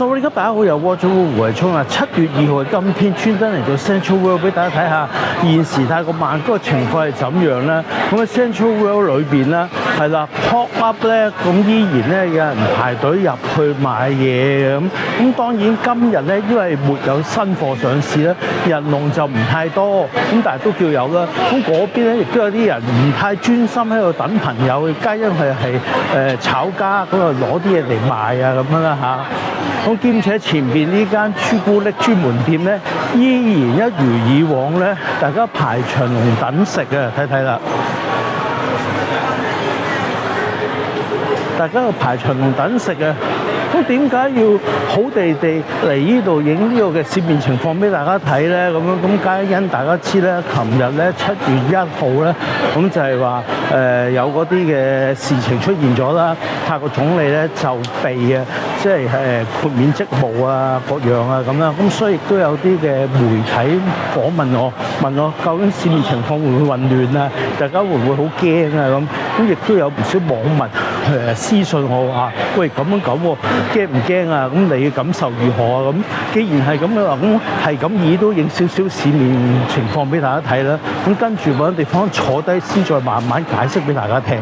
Sorry，大家好，又窩咗個胡慧聰啊！7月2號嘅今天，專登嚟到 Central World 俾大家睇下現時太過曼谷嘅情況係怎樣啦。咁喺 Central World 裏邊啦，係啦 pop up 咧，咁依然咧有人排隊入去買嘢嘅咁。咁當然今日咧，因為沒有新貨上市咧，人龍就唔太多，咁但係都叫有啦。咁嗰邊咧亦都有啲人唔太專心喺度等朋友，皆因佢係炒家咁啊攞啲嘢嚟賣啊咁樣啦嚇。咁兼且前邊呢間朱古力專門店咧，依然一如以往咧，大家排長龍等食啊！睇睇啦，大家要排長龍等食啊！咁點解要好地地嚟呢度影呢個嘅市面情況俾大家睇咧？咁皆因大家知咧，琴日咧7月1號咧，咁就係話有嗰啲嘅事情出現咗啦。泰國總理咧就被即係豁免職務啊各樣啊咁啦。咁所以亦都有啲嘅媒體訪問我究竟市面情況會唔會混亂啊？大家會唔會好驚啊？咁亦都有唔少網民私信我話：喂，咁樣喎，驚唔驚啊？咁你嘅感受如何啊？咁既然係咁嘅話，咁係咁意都影少少市面情況俾大家睇啦。咁跟住揾地方坐低先，再慢慢解釋俾大家聽。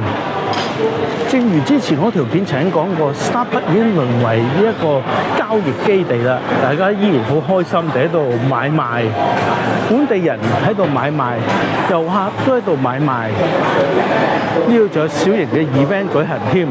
正如之前嗰條片曾經講過 ，Starbucks 已經淪為呢一個交易基地啦。大家依然好開心地喺度買賣，本地人喺度買賣，遊客都喺度買賣。呢度仲有小型嘅 event 舉行添。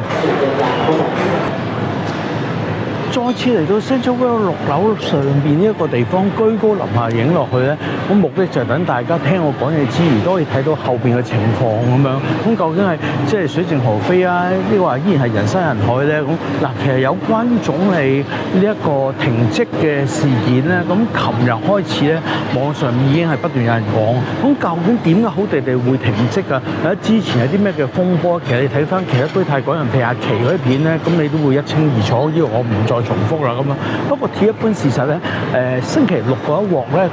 再次嚟到 Central World 6樓上邊呢一個地方，居高臨下影落去咧，咁目的就係等大家聽我講嘢之餘，都可以睇到後邊嘅情況咁樣。咁究竟係即係水靜河飛啊？呢個話依然係人山人海咧？咁嗱，其實有關於總理呢一個停職嘅事件咧，咁琴日開始咧，網上已經係不斷有人講。咁究竟點解好地地會停職啊？或者之前有啲咩嘅風波？其實你睇翻其他堆泰港人譬如阿琪嗰啲片咧，咁你都會一清二楚。呢個我唔再重複啦咁樣。不過鐵一般事實咧，星期六嗰一鑊咧，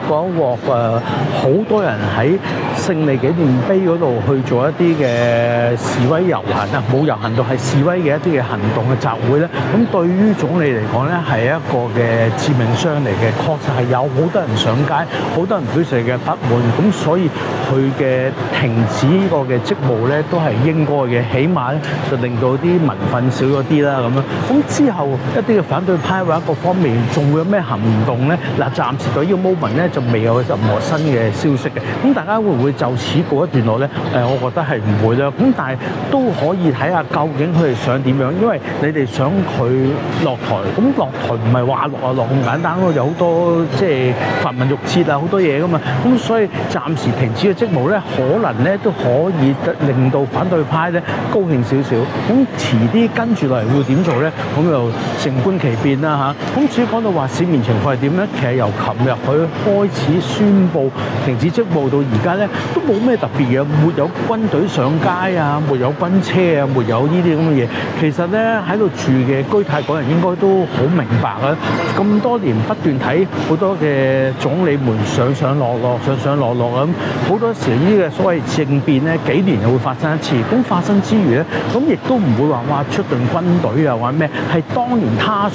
好多人喺勝利紀念碑嗰度去做一啲嘅示威遊行啊，冇遊行到係示威嘅一啲嘅行動嘅集會咧。咁對於總理嚟講咧，係一個嘅致命傷嚟嘅，確實係有好多人上街，好多人表示嘅不滿。咁所以佢嘅停止呢個嘅職務咧，都係應該嘅，起碼咧就令到啲民憤少咗啲啦咁樣。咁之後一啲嘅反對派或者各方面仲會有咩行動咧？嗱，暫時到呢個 moment 咧就未有任何新嘅消息嘅。咁大家會唔會就此告一段落咧？我覺得係唔會啦。咁但係都可以睇下究竟佢哋想點樣，因為你哋想佢落台，咁落台唔係話落咁簡單咯，有好多即係繁文縟節啊，好多嘢噶嘛。咁所以暫時停止嘅職務咧，可能咧都可以令到反對派咧高興少少。咁遲啲跟住落嚟會點做咧？咁就靜觀其變啦嚇。咁至於講到話市面情況係點咧？其實由琴日佢開始宣布停止職務到而家咧，都冇咩特別嘅，沒有軍隊上街啊，沒有軍車啊，沒有呢啲咁嘅嘢。其實咧喺度住嘅居泰港人應該都好明白啊！咁多年不斷睇好多嘅總理們上上落落咁，好多時呢啲嘅所謂政變咧，幾年就會發生一次。咁發生之餘咧，咁亦都唔會話哇出動軍隊啊，或者咩？係當年他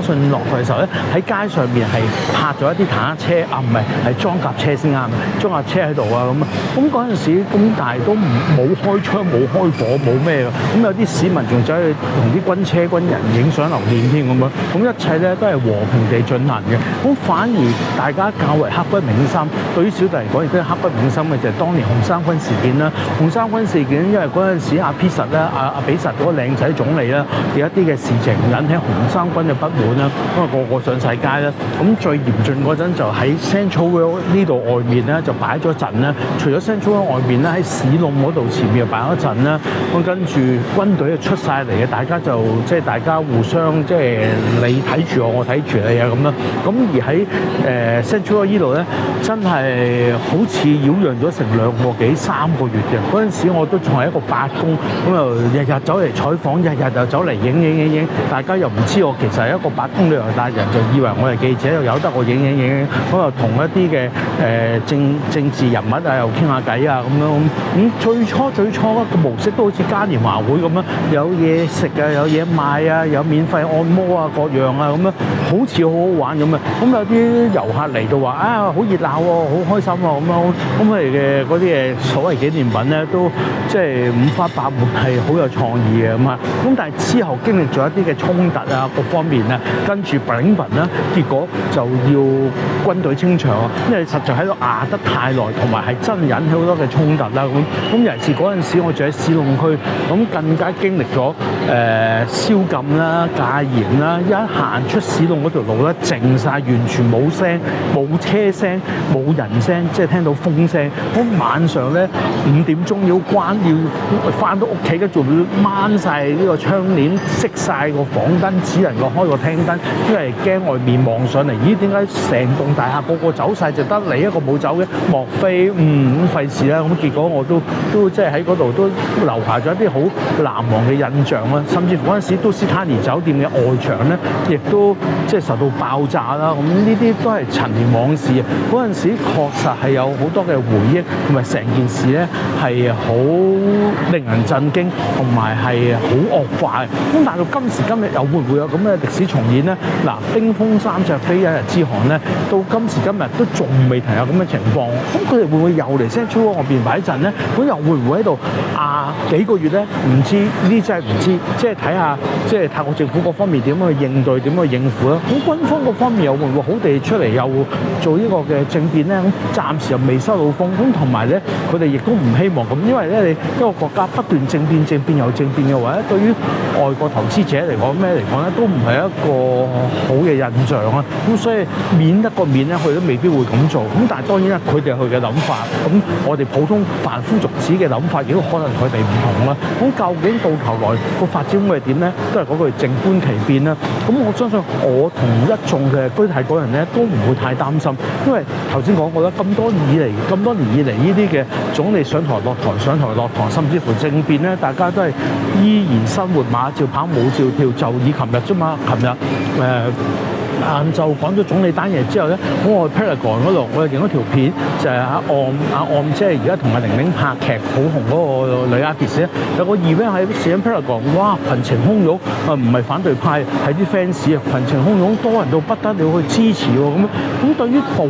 信落去嘅時候咧，喺街上面係泊咗一啲坦克車啊，唔係裝甲車先啱，裝甲車喺度啊咁啊。咁嗰陣時咁，但係都冇開槍、冇開火、冇咩嘅。咁有啲市民仲走去同啲軍車軍人影相留念添咁樣。咁一切咧都係和平地進行嘅。咁反而大家較為刻骨銘心，對於小弟嚟講亦都係刻骨銘心嘅就係當年紅衫軍事件啦。紅衫軍事件因為嗰陣時阿比實咧、阿比實嗰個靚仔總理啦，有一啲嘅事情引起紅衫軍嘅不滿啦，因為個個上晒街啦。咁最嚴峻嗰陣就喺 Central World 呢度外面咧就擺咗陣啦。除咗 Central World 外面咧，喺市弄嗰度前面又擺咗陣啦。咁跟住軍隊就出晒嚟嘅，大家就即係大家互相即係你睇住我，我睇住你啊咁啦。咁而喺Central World 呢度咧，真係好似擾攘咗成2個幾3個月嘅。嗰陣時我都仲係一個8公，咁又日日走嚟採訪，日日就走嚟影，大家又唔知我幾實係一個8公里內達人，就以為我係記者，又由得我影，咁又同一啲嘅政治人物啊又傾下偈啊咁樣。咁最初個模式都好似嘉年華會咁樣，有嘢食啊，有嘢賣啊，有免費按摩啊，各樣啊咁樣，好似好好玩咁啊。咁有啲遊客嚟到話啊，好熱鬧喎，好開心喎咁樣。咁佢哋嘅嗰啲嘅所謂紀念品咧，都即係五花八門，係好有創意嘅咁啊。咁但係之後經歷咗一啲嘅衝突啊，各方面啊，跟住 bling bling 啦，結果就要軍隊清場啊，因為實在喺度壓得太耐，同埋係真引起好多嘅衝突啦。咁尤其是嗰陣時，我住喺市弄區，咁更加經歷咗宵禁啦、戒嚴啦，一行出市弄嗰條路咧，靜晒，完全冇聲、冇車聲、冇人聲，即係聽到風聲。咁晚上咧5點鐘要翻到屋企，跟住掹晒呢個窗簾，熄晒個房燈，只能夠開個廳燈，因為驚外面望上嚟，咦？點解成棟大廈個個走晒，就得你一個冇走嘅？莫非咁費事啦？咁結果我都即係喺嗰度都留下咗一啲好難忘嘅印象啦。甚至乎嗰陣時都斯坦尼酒店嘅外牆咧，亦都即係受到爆炸啦。咁呢啲都係陳年往事。嗰陣時確實係有好多嘅回憶，同埋成件事咧係好令人震驚，同埋係好惡化嘅。咁但係到今時今日又會唔會有咁嘅歷史重演咧？嗱，冰封三尺非一日之寒咧，到今時今日都仲未曾有咁嘅情況。咁佢哋會唔會又嚟 Central World 嗰邊擺陣咧？咁又會唔會喺度幾個月咧？唔知呢，真係唔知。即係睇下，即係泰國政府各方面點樣去應對，點樣去應付啦。咁軍方嗰方面又會唔會好地出嚟又做呢個嘅政變咧？咁暫時又未收到風。咁同埋咧，佢哋亦都唔希望咁，因為咧你一個國家不斷政變又政變嘅話咧，對於外國投資者嚟講咩嚟講咧，都唔係一個好嘅印象啊。咁所以免得個免咧，佢都未必會咁做。咁但係當然啦，佢哋佢嘅諗法，咁我哋普通凡夫俗子嘅諗法，亦都可能佢哋唔同啦。咁究竟到頭來個發展會係點咧？都係嗰句靜觀其變啦。咁我相信我同一眾嘅居泰港人咧，都唔會太擔心，因為頭先講過啦，咁多年以嚟呢啲嘅總理上台落台，甚至乎政變咧，大家都係依然生活馬照跑，舞照跳，就以琴日啫嘛，晏晝講咗總理單嘢之後咧，咁我去 Paragon 嗰度，我又影咗條片，就係阿岸即係而家同阿玲玲拍劇好紅嗰個女 artist 咧，有個 event 喺 Paragon， 哇，群情洶湧，唔係反對派，係啲 fans 啊，群情洶湧，多人到不得了去支持喎，咁對於部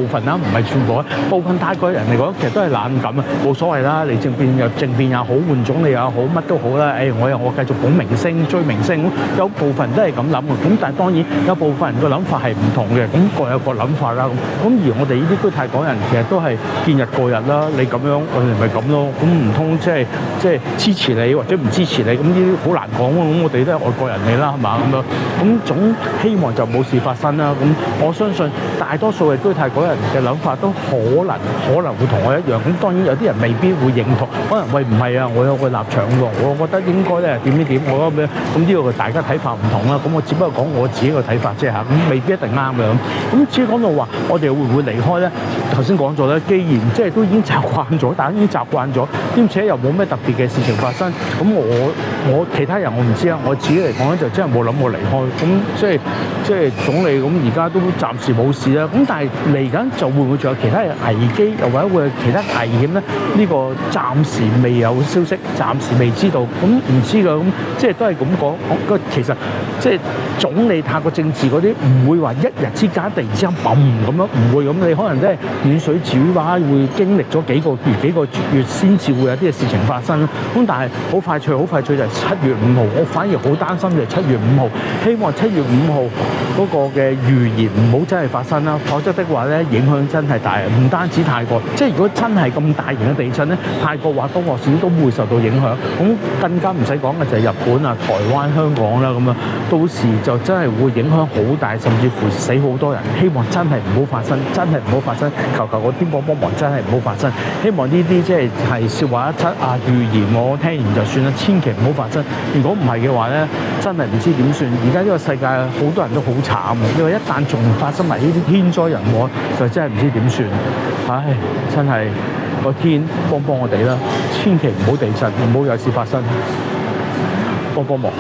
分啦，唔係全部，部分泰國人嚟講，其實都係冷感啊，冇所謂啦，你政變也好，換總理也好，乜都好啦，我繼續捧明星追明星，有部分都係咁諗嘅，咁但係當然。有部分人嘅諗法係唔同嘅，咁各有各諗法啦。咁而我哋呢啲居泰港人其實都係見日過日啦。你咁樣，我哋咪咁咯。咁唔通即係支持你或者唔支持你？咁呢啲好難講喎。咁我哋都係外國人嚟啦，係嘛咁樣。咁總希望就冇事發生啦。咁我相信大多數嘅居泰港人嘅諗法都可能會同我一樣。咁當然有啲人未必會認同，可能喂唔係啊，我有個立場喎，我覺得應該咧點，我覺得咩咁呢個大家睇法唔同啦。咁我只不過講我自己個睇法啫嚇，咁未必一定啱嘅咁。咁至於講到話，我哋會唔會離開咧？頭先講咗咧，既然即係都已經習慣咗，大家已經習慣咗，兼且又冇咩特別嘅事情發生，咁我其他人我唔知啊。我自己嚟講咧，就真係冇諗過離開。咁即係總理咁，而家都暫時冇事啦。咁但係嚟緊就會唔會仲有其他嘅危機，又或者會有其他危險咧？呢個暫時未有消息，暫時未知道。咁唔知㗎。咁即係都係咁講。其實即係總理泰國政治嗰啲唔會話一日之間突然之間嘣咁樣，唔會咁。你可能真係遠水煮蛙，會經歷咗幾個月先至會有啲嘅事情發生。咁但係好快脆就係7月5號。我反而好擔心就係7月5號，希望7月5號嗰個嘅預言唔好真係發生啦。否則的話咧，影響真係大。唔單止泰國，即係如果真係咁大型嘅地震咧，泰國或多或少都會受到影響。咁更加唔使講嘅就係日本啊、台灣、香港啦咁樣，到時就真係會影響好大，甚至乎死好多人。希望真係唔好發生，求個天幫忙，真係唔好發生。希望呢啲即係説話一出啊，預言我聽完就算啦，千祈唔好發生。如果唔係嘅話咧，真係唔知點算。而家呢個世界好多人都好慘，因為一旦仲發生埋呢啲天災人禍，就真係唔知點算。唉，真係個天幫我哋啦，千祈唔好地震，唔好有事發生，幫忙。